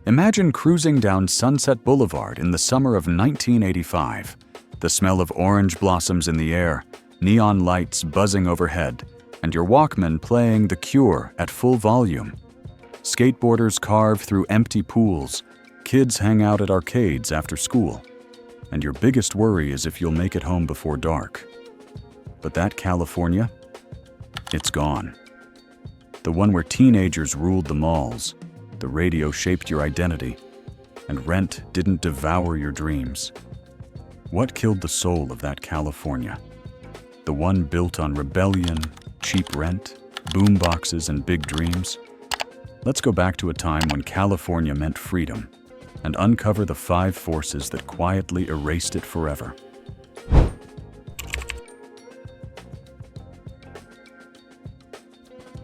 Imagine cruising down Sunset Boulevard in the summer of 1985. The smell of orange blossoms in the air, neon lights buzzing overhead, and your Walkman playing The Cure at full volume. Skateboarders carve through empty pools, kids hang out at arcades after school, and your biggest worry is if you'll make it home before dark. But that California? It's gone. The one where teenagers ruled the malls, the radio shaped your identity, and rent didn't devour your dreams. What killed the soul of that California? The one built on rebellion, cheap rent, boomboxes, and big dreams? Let's go back to a time when California meant freedom and uncover the 5 forces that quietly erased it forever.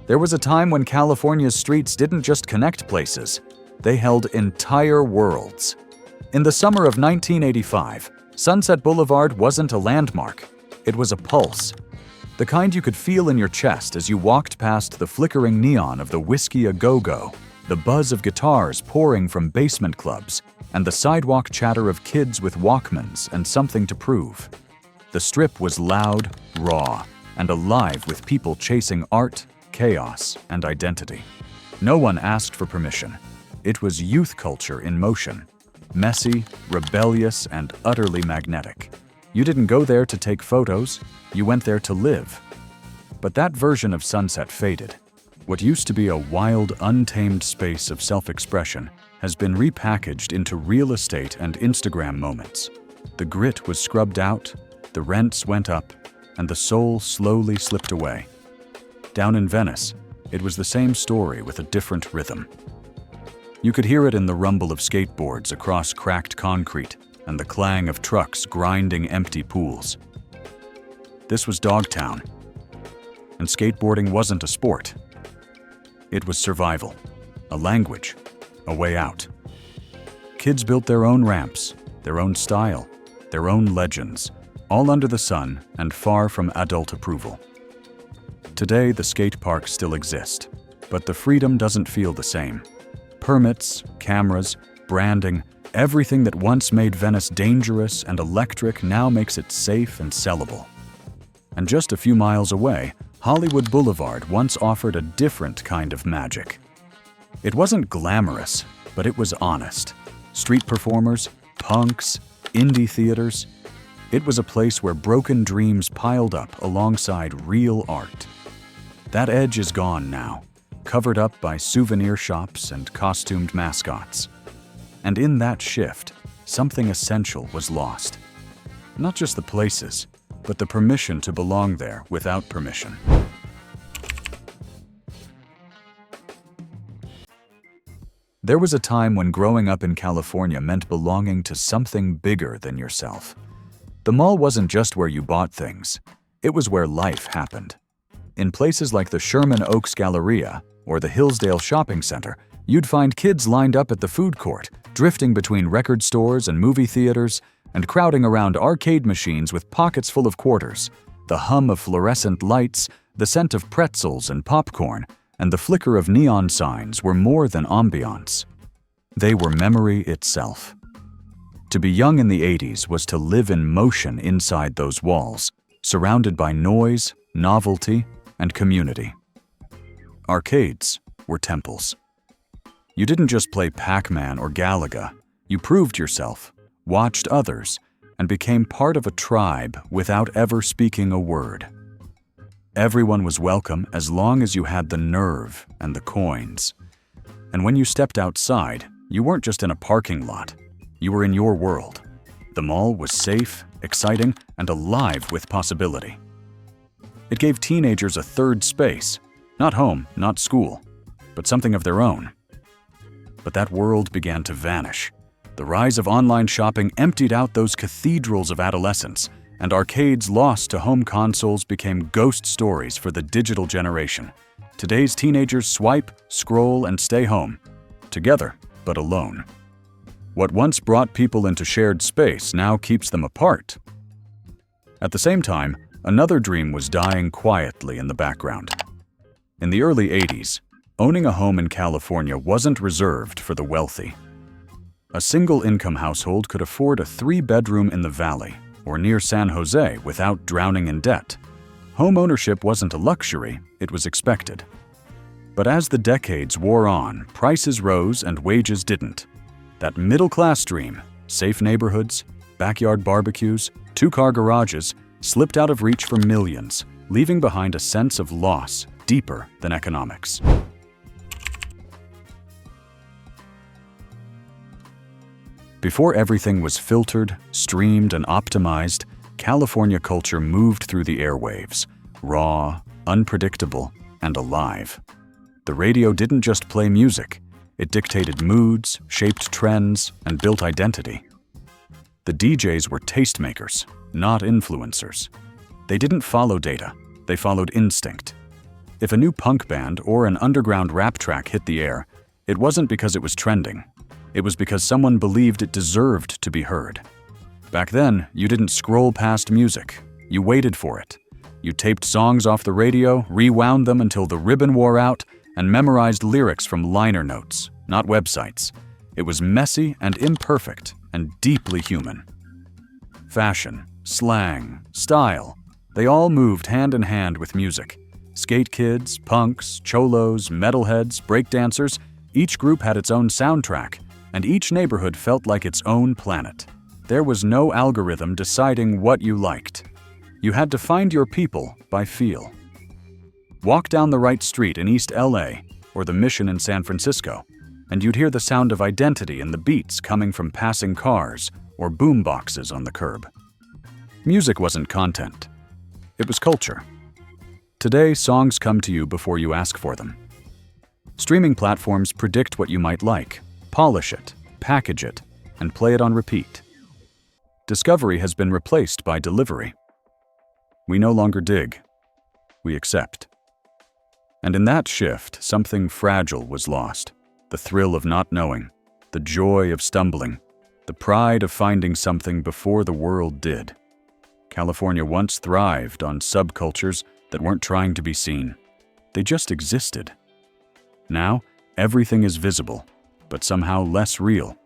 There was a time when California's streets didn't just connect places, they held entire worlds. In the summer of 1985, Sunset Boulevard wasn't a landmark, it was a pulse. The kind you could feel in your chest as you walked past the flickering neon of the Whiskey A Go-Go, the buzz of guitars pouring from basement clubs, and the sidewalk chatter of kids with Walkmans and something to prove. The Strip was loud, raw, and alive with people chasing art, chaos, and identity. No one asked for permission. It was youth culture in motion. Messy, rebellious, and utterly magnetic. You didn't go there to take photos, you went there to live. But that version of Sunset faded. What used to be a wild, untamed space of self-expression has been repackaged into real estate and Instagram moments. The grit was scrubbed out, the rents went up, and the soul slowly slipped away. Down in Venice, it was the same story with a different rhythm. You could hear it in the rumble of skateboards across cracked concrete and the clang of trucks grinding empty pools. This was Dogtown, and skateboarding wasn't a sport. It was survival, a language, a way out. Kids built their own ramps, their own style, their own legends, all under the sun and far from adult approval. Today, the skate parks still exist, but the freedom doesn't feel the same. Permits, cameras, branding, everything that once made Venice dangerous and electric now makes it safe and sellable. And just a few miles away, Hollywood Boulevard once offered a different kind of magic. It wasn't glamorous, but it was honest. Street performers, punks, indie theaters. It was a place where broken dreams piled up alongside real art. That edge is gone now, covered up by souvenir shops and costumed mascots. And in that shift, something essential was lost. Not just the places, but the permission to belong there without permission. There was a time when growing up in California meant belonging to something bigger than yourself. The mall wasn't just where you bought things, it was where life happened. In places like the Sherman Oaks Galleria or the Hillsdale Shopping Center, you'd find kids lined up at the food court, drifting between record stores and movie theaters, and crowding around arcade machines with pockets full of quarters. The hum of fluorescent lights, the scent of pretzels and popcorn, and the flicker of neon signs were more than ambiance. They were memory itself. To be young in the 80s was to live in motion inside those walls, surrounded by noise, novelty, and community. Arcades were temples. You didn't just play Pac-Man or Galaga. You proved yourself, watched others, and became part of a tribe without ever speaking a word. Everyone was welcome as long as you had the nerve and the coins. And when you stepped outside, you weren't just in a parking lot. You were in your world. The mall was safe, exciting, and alive with possibility. It gave teenagers a third space, not home, not school, but something of their own. But that world began to vanish. The rise of online shopping emptied out those cathedrals of adolescence, and arcades lost to home consoles became ghost stories for the digital generation. Today's teenagers swipe, scroll, and stay home, together but alone. What once brought people into shared space now keeps them apart. At the same time, another dream was dying quietly in the background. In the early 80s, owning a home in California wasn't reserved for the wealthy. A single-income household could afford a 3-bedroom in the valley or near San Jose without drowning in debt. Home ownership wasn't a luxury, it was expected. But as the decades wore on, prices rose and wages didn't. That middle-class dream, safe neighborhoods, backyard barbecues, 2-car garages, slipped out of reach for millions, leaving behind a sense of loss deeper than economics. Before everything was filtered, streamed, and optimized, California culture moved through the airwaves, raw, unpredictable, and alive. The radio didn't just play music, it dictated moods, shaped trends, and built identity. The DJs were tastemakers, not influencers. They didn't follow data, they followed instinct. If a new punk band or an underground rap track hit the air, it wasn't because it was trending. It was because someone believed it deserved to be heard. Back then, you didn't scroll past music. You waited for it. You taped songs off the radio, rewound them until the ribbon wore out, and memorized lyrics from liner notes, not websites. It was messy and imperfect and deeply human. Fashion, slang, style, they all moved hand in hand with music. Skate kids, punks, cholos, metalheads, breakdancers, each group had its own soundtrack, and each neighborhood felt like its own planet. There was no algorithm deciding what you liked. You had to find your people by feel. Walk down the right street in East LA or the Mission in San Francisco, and you'd hear the sound of identity in the beats coming from passing cars or boom boxes on the curb. Music wasn't content. It was culture. Today, songs come to you before you ask for them. Streaming platforms predict what you might like, polish it, package it, and play it on repeat. Discovery has been replaced by delivery. We no longer dig. We accept. And in that shift, something fragile was lost. The thrill of not knowing, the joy of stumbling, the pride of finding something before the world did. California once thrived on subcultures that weren't trying to be seen. They just existed. Now, everything is visible, but somehow less real.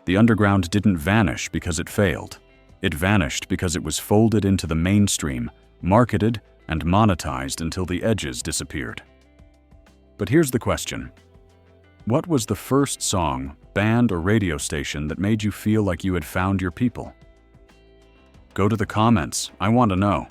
The underground didn't vanish because it failed. It vanished because it was folded into the mainstream, marketed, and monetized until the edges disappeared. But here's the question. What was the first song, band, or radio station that made you feel like you had found your people? Go to the comments. I want to know.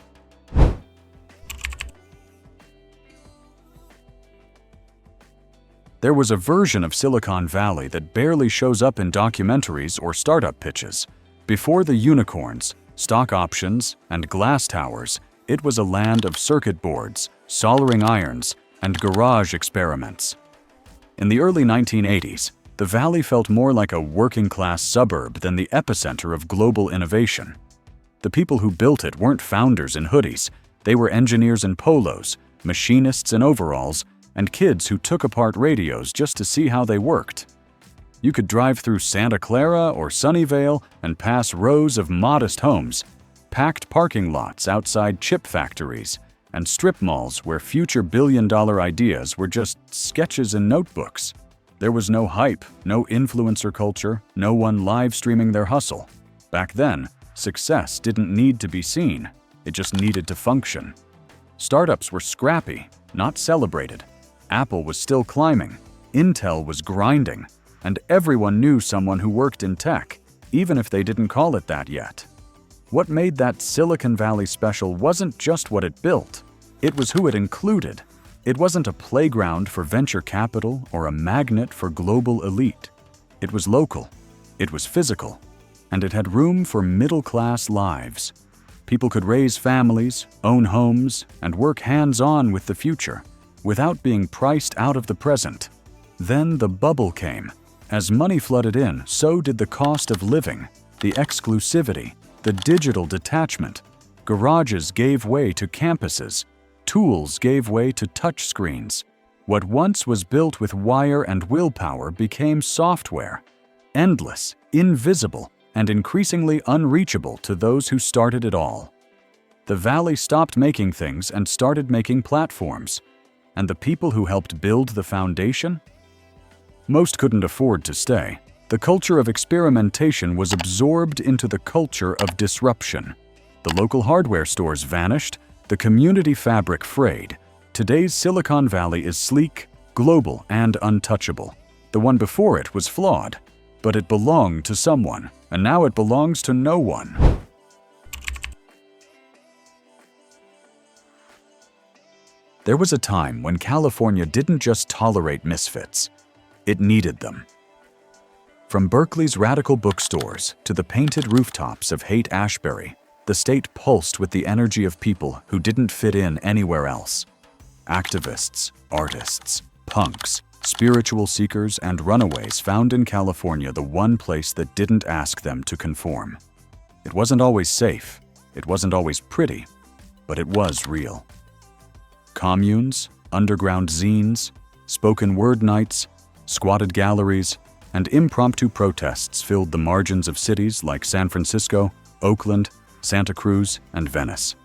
There was a version of Silicon Valley that barely shows up in documentaries or startup pitches. Before the unicorns, stock options, and glass towers, it was a land of circuit boards, soldering irons, and garage experiments. In the early 1980s, the valley felt more like a working-class suburb than the epicenter of global innovation. The people who built it weren't founders in hoodies. They were engineers in polos, machinists in overalls, and kids who took apart radios just to see how they worked. You could drive through Santa Clara or Sunnyvale and pass rows of modest homes, packed parking lots outside chip factories, and strip malls where future billion-dollar ideas were just sketches in notebooks. There was no hype, no influencer culture, no one live streaming their hustle. Back then, success didn't need to be seen, it just needed to function. Startups were scrappy, not celebrated. Apple was still climbing, Intel was grinding, and everyone knew someone who worked in tech, even if they didn't call it that yet. What made that Silicon Valley special wasn't just what it built, it was who it included. It wasn't a playground for venture capital or a magnet for global elite. It was local, it was physical, and it had room for middle-class lives. People could raise families, own homes, and work hands-on with the future, without being priced out of the present. Then the bubble came. As money flooded in, so did the cost of living, the exclusivity, the digital detachment. Garages gave way to campuses. Tools gave way to touchscreens. What once was built with wire and willpower became software. Endless, invisible, and increasingly unreachable to those who started it all. The valley stopped making things and started making platforms. And the people who helped build the foundation? Most couldn't afford to stay. The culture of experimentation was absorbed into the culture of disruption. The local hardware stores vanished, the community fabric frayed. Today's Silicon Valley is sleek, global, and untouchable. The one before it was flawed, but it belonged to someone, and now it belongs to no one. There was a time when California didn't just tolerate misfits, it needed them. From Berkeley's radical bookstores to the painted rooftops of Haight-Ashbury, the state pulsed with the energy of people who didn't fit in anywhere else. Activists, artists, punks, spiritual seekers, and runaways found in California the one place that didn't ask them to conform. It wasn't always safe, it wasn't always pretty, but it was real. Communes, underground zines, spoken word nights, squatted galleries, and impromptu protests filled the margins of cities like San Francisco, Oakland, Santa Cruz, and Venice.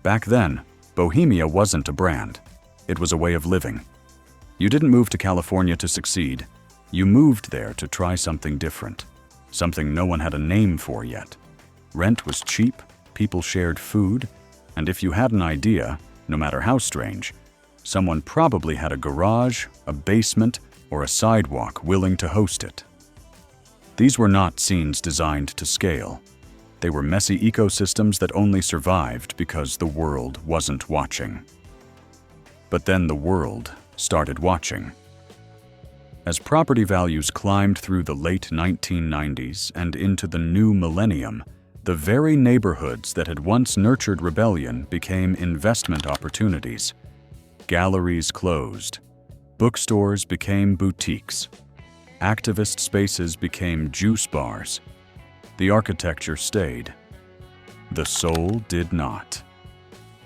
Back then, Bohemia wasn't a brand. It was a way of living. You didn't move to California to succeed. You moved there to try something different, something no one had a name for yet. Rent was cheap, people shared food, and if you had an idea, no matter how strange, someone probably had a garage, a basement, or a sidewalk willing to host it. These were not scenes designed to scale. They were messy ecosystems that only survived because the world wasn't watching. But then the world started watching. As property values climbed through the late 1990s and into the new millennium, the very neighborhoods that had once nurtured rebellion became investment opportunities. Galleries closed. Bookstores became boutiques. Activist spaces became juice bars. The architecture stayed. The soul did not.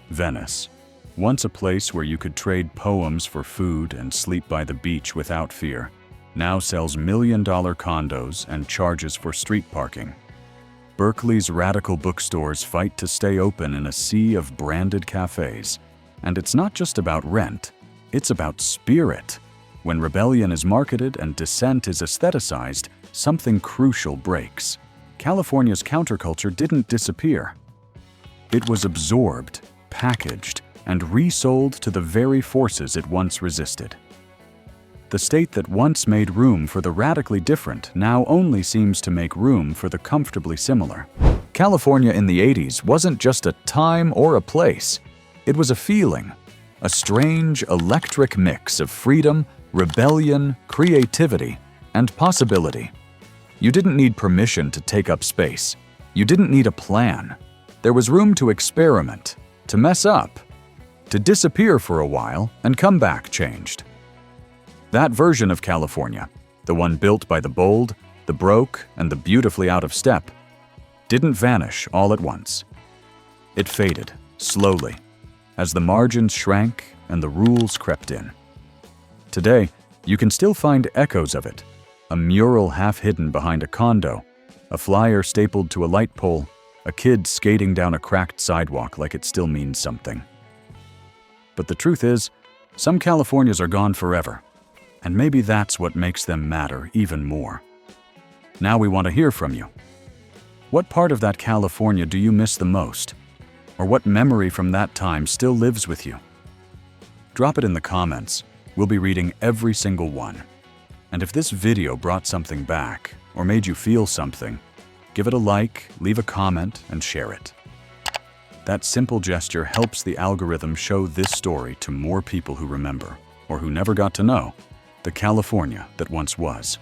Venice, once a place where you could trade poems for food and sleep by the beach without fear, now sells million-dollar condos and charges for street parking. Berkeley's radical bookstores fight to stay open in a sea of branded cafes. And it's not just about rent, it's about spirit. When rebellion is marketed and dissent is aestheticized, something crucial breaks. California's counterculture didn't disappear. It was absorbed, packaged, and resold to the very forces it once resisted. The state that once made room for the radically different now only seems to make room for the comfortably similar. California in the 80s wasn't just a time or a place. It was a feeling, a strange, electric mix of freedom, rebellion, creativity, and possibility. You didn't need permission to take up space. You didn't need a plan. There was room to experiment, to mess up, to disappear for a while and come back changed. That version of California, the one built by the bold, the broke, and the beautifully out of step, didn't vanish all at once. It faded, slowly, as the margins shrank and the rules crept in. Today, you can still find echoes of it. A mural half hidden behind a condo, a flyer stapled to a light pole, a kid skating down a cracked sidewalk like it still means something. But the truth is, some Californias are gone forever, and maybe that's what makes them matter even more. Now we want to hear from you. What part of that California do you miss the most? Or what memory from that time still lives with you? Drop it in the comments. We'll be reading every single one. And if this video brought something back or made you feel something, give it a like, leave a comment, and share it. That simple gesture helps the algorithm show this story to more people who remember, or who never got to know, the California that once was.